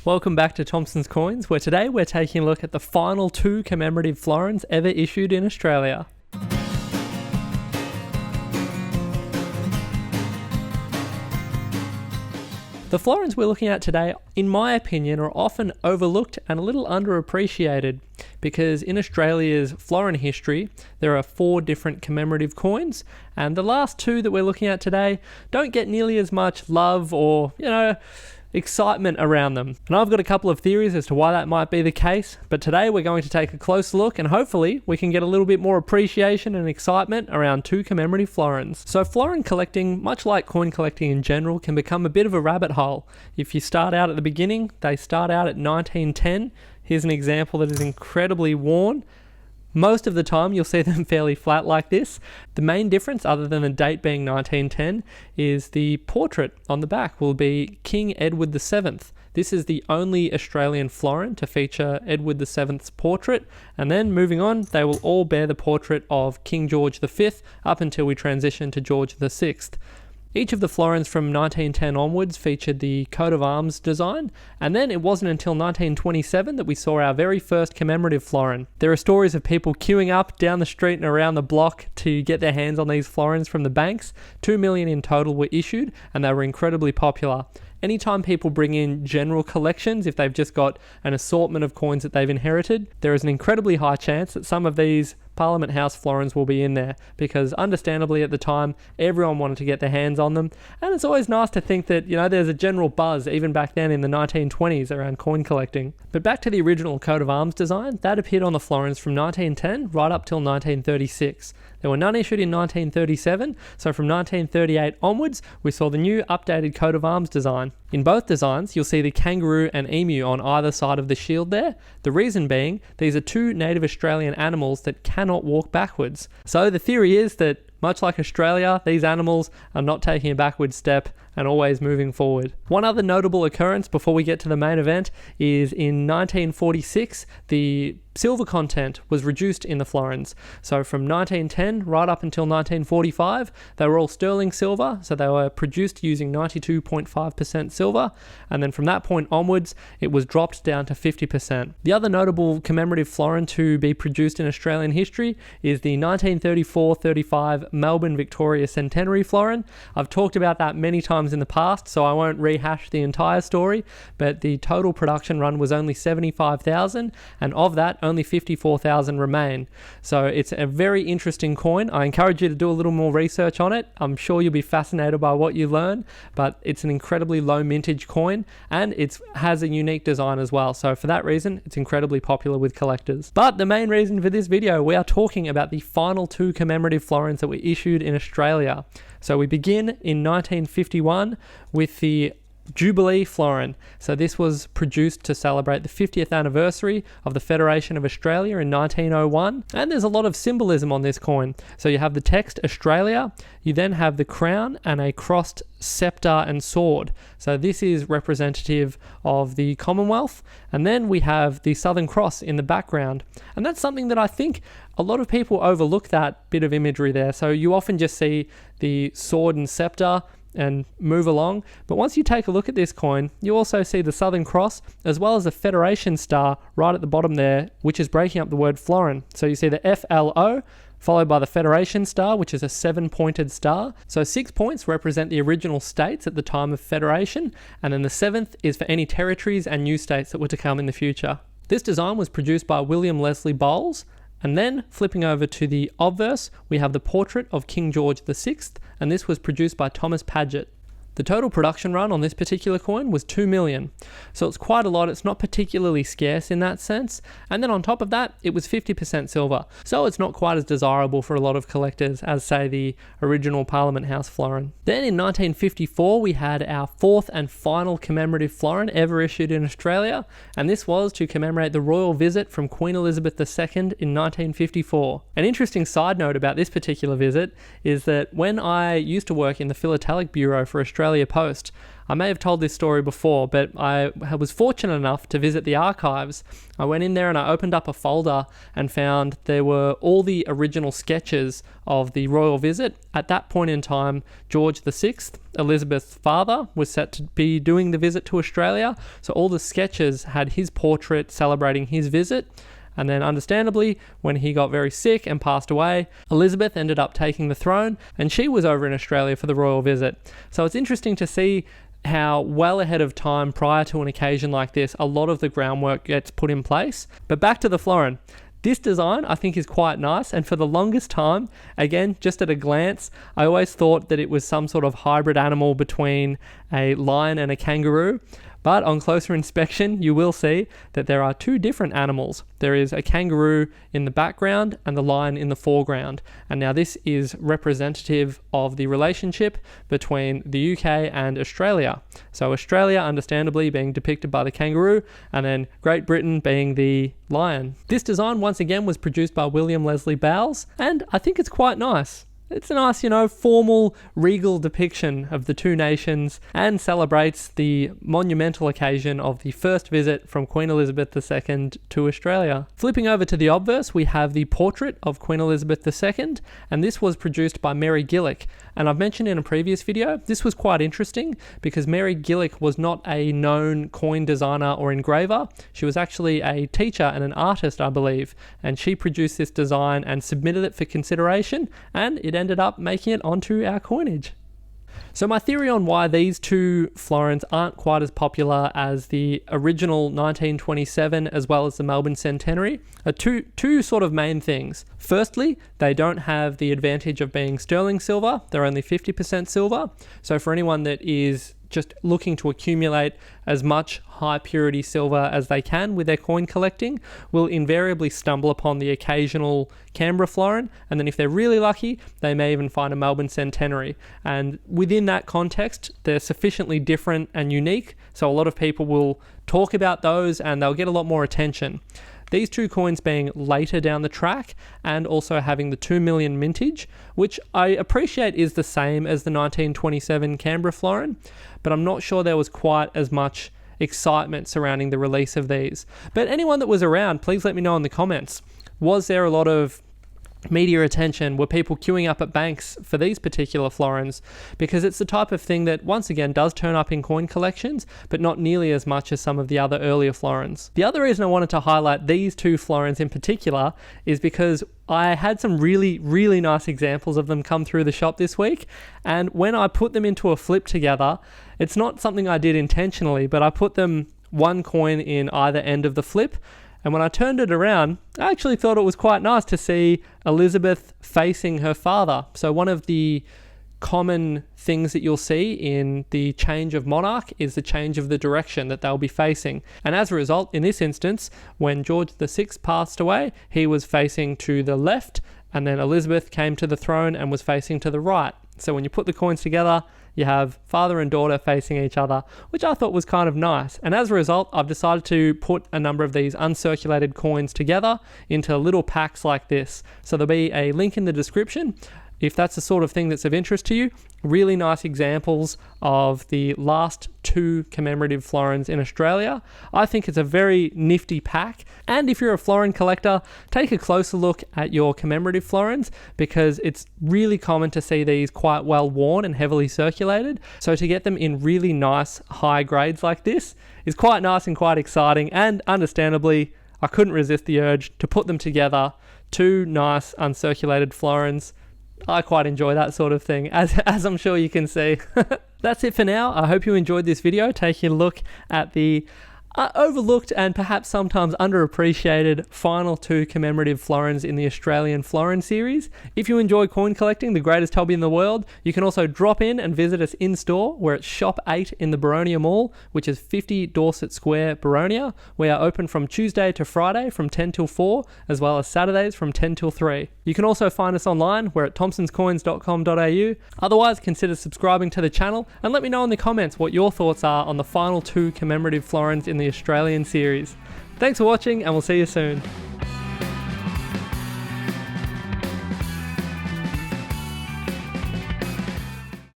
Welcome back to Thompson's Coins, where today we're taking a look at the final 2 commemorative florins ever issued in Australia. The florins we're looking at today, in my opinion, are often overlooked and a little underappreciated because in Australia's florin history, there are 4 different commemorative coins, and the last 2 that we're looking at today don't get nearly as much love or, excitement around them. And I've got a couple of theories as to why that might be the case, but today we're going to take a close look and hopefully we can get a little bit more appreciation and excitement around 2 commemorative florins. So florin collecting, much like coin collecting in general, can become a bit of a rabbit hole. If you start out at the beginning, they start out at 1910. Here's an example that is incredibly worn. Most of the time you'll see them fairly flat like this. The main difference, other than the date being 1910, is the portrait on the back will be King Edward VII. This is the only Australian florin to feature Edward VII's portrait, and then moving on, they will all bear the portrait of King George V up until we transition to George VI. Each of the florins from 1910 onwards featured the coat of arms design, and then it wasn't until 1927 that we saw our very first commemorative florin. There are stories of people queuing up down the street and around the block to get their hands on these florins from the banks. 2 million in total were issued, and they were incredibly popular. Anytime people bring in general collections, if they've just got an assortment of coins that they've inherited, there is an incredibly high chance that some of these Parliament House florins will be in there, because understandably at the time everyone wanted to get their hands on them, and it's always nice to think that there's a general buzz even back then in the 1920s around coin collecting. But back to the original coat of arms design, that appeared on the florins from 1910 right up till 1936. There were none issued in 1937, so from 1938 onwards we saw the new updated coat of arms design. In both designs you'll see the kangaroo and emu on either side of the shield there, the reason being these are 2 native Australian animals that cannot walk backwards. So the theory is that, much like Australia, these animals are not taking a backward step and always moving forward. One other notable occurrence before we get to the main event is in 1946, the silver content was reduced in the florins. So from 1910 right up until 1945, they were all sterling silver, so they were produced using 92.5% silver, and then from that point onwards, it was dropped down to 50%. The other notable commemorative florin to be produced in Australian history is the 1934-35 Melbourne Victoria Centenary florin. I've talked about that many times in the past, so I won't rehash the entire story, but the total production run was only 75,000, and of that, only 54,000 remain. So it's a very interesting coin. I encourage you to do a little more research on it. I'm sure you'll be fascinated by what you learn, but it's an incredibly low mintage coin, and it has a unique design as well. So for that reason, it's incredibly popular with collectors. But the main reason for this video, we are talking about the final 2 commemorative florins that were issued in Australia. So we begin in 1951 with the Jubilee florin. So this was produced to celebrate the 50th anniversary of the Federation of Australia in 1901, and there's a lot of symbolism on this coin. So you have the text Australia, you then have the crown and a crossed scepter and sword. So this is representative of the Commonwealth, and then we have the Southern Cross in the background, and that's something that I think a lot of people overlook, that bit of imagery there. So you often just see the sword and scepter and move along, but once you take a look at this coin, you also see the Southern Cross as well as the Federation star right at the bottom there, which is breaking up the word florin. So you see the FLO followed by the Federation star, which is a 7-pointed star. So 6 points represent the original states at the time of Federation, and then the 7th is for any territories and new states that were to come in the future. This design was produced by William Leslie Bowles. And then, flipping over to the obverse, we have the portrait of King George VI, and this was produced by Thomas Paget. The total production run on this particular coin was 2 million. So it's quite a lot. It's not particularly scarce in that sense. And then on top of that, it was 50% silver. So it's not quite as desirable for a lot of collectors as, say, the original Parliament House florin. Then in 1954, we had our 4th and final commemorative florin ever issued in Australia. And this was to commemorate the royal visit from Queen Elizabeth II in 1954. An interesting side note about this particular visit is that when I used to work in the Philatelic Bureau for Australia Post, I may have told this story before, but I was fortunate enough to visit the archives. I went in there and I opened up a folder and found there were all the original sketches of the royal visit. At that point in time, George VI, Elizabeth's father, was set to be doing the visit to Australia. So all the sketches had his portrait celebrating his visit. And then understandably, when he got very sick and passed away, Elizabeth ended up taking the throne, and she was over in Australia for the royal visit. So it's interesting to see how well ahead of time prior to an occasion like this, a lot of the groundwork gets put in place. But back to the florin. This design I think is quite nice, and for the longest time, again, just at a glance, I always thought that it was some sort of hybrid animal between a lion and a kangaroo. But on closer inspection, you will see that there are two different animals. There is a kangaroo in the background and the lion in the foreground. And now this is representative of the relationship between the UK and Australia. So Australia, understandably, being depicted by the kangaroo, and then Great Britain being the lion. This design, once again, was produced by William Leslie Bowles, and I think it's quite nice. It's a nice, formal, regal depiction of the two nations and celebrates the monumental occasion of the first visit from Queen Elizabeth II to Australia. Flipping over to the obverse, we have the portrait of Queen Elizabeth II, and this was produced by Mary Gillick. And I've mentioned in a previous video, this was quite interesting because Mary Gillick was not a known coin designer or engraver. She was actually a teacher and an artist, I believe, and she produced this design and submitted it for consideration, and it ended up making it onto our coinage. So my theory on why these two florins aren't quite as popular as the original 1927 as well as the Melbourne Centenary are two sort of main things. Firstly, they don't have the advantage of being sterling silver. They're only 50% silver. So for anyone that is just looking to accumulate as much high purity silver as they can with their coin collecting, will invariably stumble upon the occasional Canberra florin, and then if they're really lucky, they may even find a Melbourne Centenary. And within that context, they're sufficiently different and unique, so a lot of people will talk about those and they'll get a lot more attention. These two coins being later down the track and also having the 2 million mintage, which I appreciate is the same as the 1927 Canberra florin, but I'm not sure there was quite as much excitement surrounding the release of these. But anyone that was around, please let me know in the comments. Was there a lot of media attention? Were people queuing up at banks for these particular florins? Because it's the type of thing that once again does turn up in coin collections, but not nearly as much as some of the other earlier florins. The other reason I wanted to highlight these two florins in particular is because I had some really, really nice examples of them come through the shop this week, and when I put them into a flip together, it's not something I did intentionally, but I put them one coin in either end of the flip. And when I turned it around, I actually thought it was quite nice to see Elizabeth facing her father. So one of the common things that you'll see in the change of monarch is the change of the direction that they'll be facing. And as a result, in this instance, when George VI passed away, he was facing to the left, and then Elizabeth came to the throne and was facing to the right. So when you put the coins together, you have father and daughter facing each other, which I thought was kind of nice. And as a result, I've decided to put a number of these uncirculated coins together into little packs like this. So there'll be a link in the description if that's the sort of thing that's of interest to you. Really nice examples of the last two commemorative florins in Australia. I think it's a very nifty pack. And if you're a florin collector, take a closer look at your commemorative florins, because it's really common to see these quite well worn and heavily circulated. So to get them in really nice high grades like this is quite nice and quite exciting. And understandably, I couldn't resist the urge to put them together. Two nice uncirculated florins. I quite enjoy that sort of thing, as I'm sure you can see. That's it for now. I hope you enjoyed this video, taking a look at the overlooked and perhaps sometimes underappreciated final two commemorative florins in the Australian florin series. If you enjoy coin collecting, the greatest hobby in the world, you can also drop in and visit us in store. We're at Shop 8 in the Boronia Mall, which is 50 Dorset Square, Boronia. We are open from Tuesday to Friday from 10 till 4, as well as Saturdays from 10 till 3. You can also find us online. We're at thompsonscoins.com.au. Otherwise, consider subscribing to the channel and let me know in the comments what your thoughts are on the final two commemorative florins in the Australian series. Thanks for watching, and we'll see you soon.